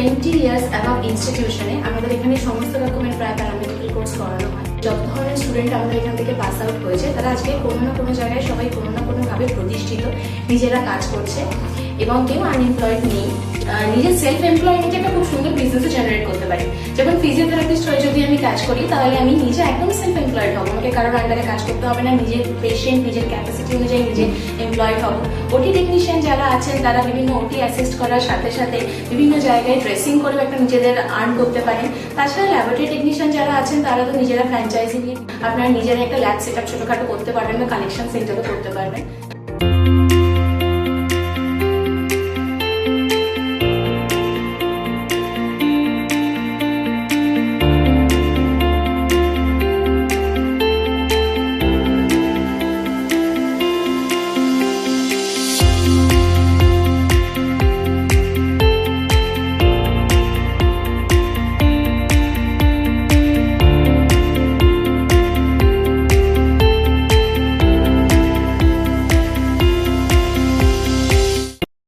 20 years above ইনস্টিটিউশনে আমাদের এখানে সমস্ত রকমের প্রায় প্যারামেডিক্যাল কোর্স করানো হয়। যত ধরনের স্টুডেন্ট আমাদের এখান থেকে পাস আউট হয়েছে তারা আজকে কোনো না কোনো জায়গায় সবাই কোনো না কোনোভাবে প্রতিষ্ঠিত, নিজেরা কাজ করছে এবং কেউ আনএমপ্লয়েড নেই। নিজের সেলফ এমপ্লয়মেন্ট একটা খুব সুন্দর বিজনেসও জেনারেট করতে পারি। যেমন ফিজিওথেরাপিস্ট হয়ে যদি আমি কাজ করি তাহলে আমি নিজে একদম সেলফ এমপ্লয়েড হবো, আমাকে কারোর আন্ডারে কাজ করতে হবে না, নিজের পেশেন্ট নিজের ক্যাপাসিটি অনুযায়ী নিজে এমপ্লয়েড হবো। ওটি টেকনিশিয়ান যারা আছেন তারা বিভিন্ন ওটি অ্যাসিস্ট করার সাথে সাথে বিভিন্ন জায়গায় ড্রেসিং করেও একটা নিজেদের আর্ন করতে পারেন। তাছাড়া ল্যাবরেটরি টেকনিশিয়ান যারা আছেন তারা তো নিজেরা ফ্র্যাঞ্চাইজি নিয়ে আপনারা নিজেরা একটা ল্যাব সেট আপ ছোটখাটো করতে পারবেন বা কালেকশন সেন্টারও করতে পারবেন।